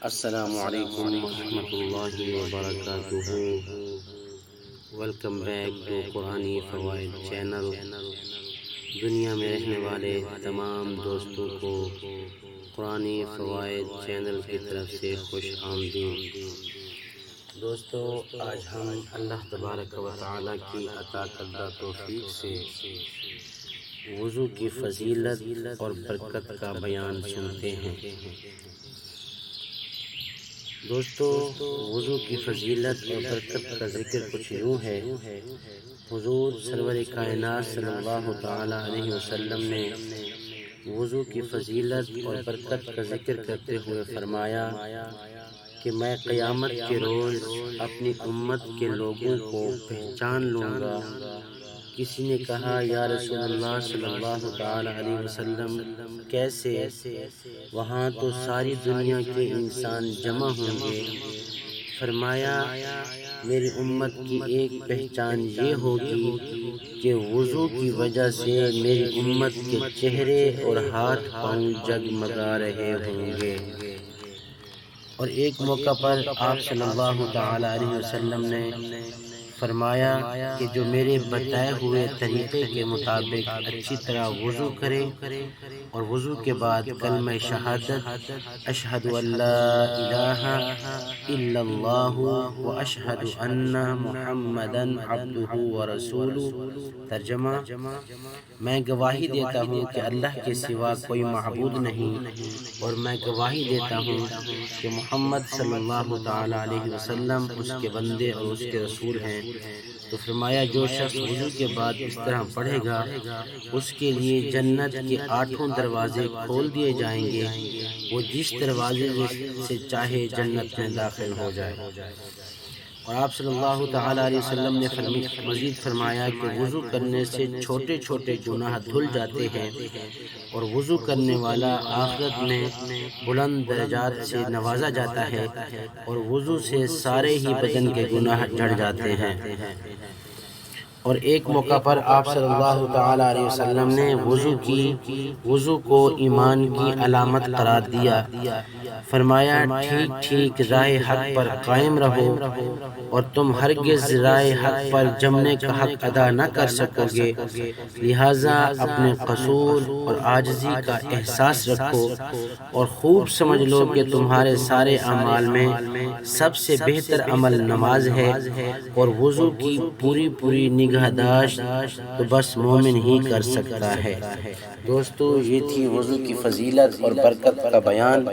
السلام علیکم ورحمۃ اللہ وبرکاتہ۔ ویلکم بیک ٹو قرآنی فوائد چینل۔ دنیا میں رہنے والے تمام دوستوں کو قرآنی فوائد چینل کی طرف سے خوش آمدید۔ دوستو، آج ہم اللہ تبارک و تعالی کی عطا کردہ توفیق سے وضو کی فضیلت اور برکت کا بیان سنتے ہیں۔ دوستو، وضو کی فضیلت اور برکت کا ذکر کچھ یوں ہے۔ حضور سرور کائنات صلی اللہ تعالی علیہ وسلم نے وضو کی فضیلت اور برکت کا ذکر کرتے ہوئے فرمایا کہ میں قیامت کے روز اپنی امت کے لوگوں کو پہچان لوں گا۔ کسی نے کہا، یا رسول اللہ صلی اللہ تعالی علیہ وسلم، کیسے؟ وہاں تو ساری دنیا کے انسان جمع ہوں گے۔ فرمایا، میری امت کی ایک پہچان یہ ہوگی کہ وضو کی وجہ سے میری امت کے چہرے اور ہاتھ پاؤں جگمگا رہے ہوں گے۔ اور ایک موقع پر آپ صلی اللہ تعالی علیہ وسلم نے فرمایا کہ جو میرے بتائے ہوئے طریقے کے مطابق اچھی طرح وضو کرے اور وضو کے بعد کلمہ شہادت اشہد ان لا الہ الا اللہ و اشہد ان محمدا عبدہ و رسولہ، ترجمہ، میں گواہی دیتا ہوں کہ اللہ کے سوا کوئی معبود نہیں، اور میں گواہی دیتا ہوں کہ محمد صلی اللہ تعالی علیہ وسلم اس کے بندے اور اس کے رسول ہیں۔ تو فرمایا، جو شخص وضو کے بعد اس طرح پڑھے گا، اس کے لیے جنت کے 8 دروازے کھول دیے جائیں گے، وہ جس دروازے سے چاہے جنت میں داخل ہو جائے۔ اور آپ صلی اللہ تعالی علیہ وسلم نے مزید فرمایا کہ وضو کرنے سے چھوٹے چھوٹے گناہ دھل جاتے ہیں، اور وضو کرنے والا آخرت میں بلند درجات سے نوازا جاتا ہے، اور وضو سے سارے ہی بدن کے گناہ جھڑ جاتے ہیں۔ اور ایک موقع پر آپ صلی اللہ تعالی علیہ وسلم نے وضو کو ایمان کی علامت قرار دیا۔ فرمایا، ٹھیک ٹھیک راہ حق پر قائم رہو، اور تم ہرگز راہ حق پر جمنے کا حق ادا نہ کر سکو گے، لہٰذا اپنے قصور اور عاجزی کا احساس رکھو، اور خوب سمجھ لو کہ تمہارے سارے اعمال میں سب سے بہتر عمل نماز ہے، اور وضو کی پوری نگہداشت تو بس مومن ہی کر سکتا ہے۔ دوستو، یہ تھی وضو کی فضیلت اور برکت کا بیان۔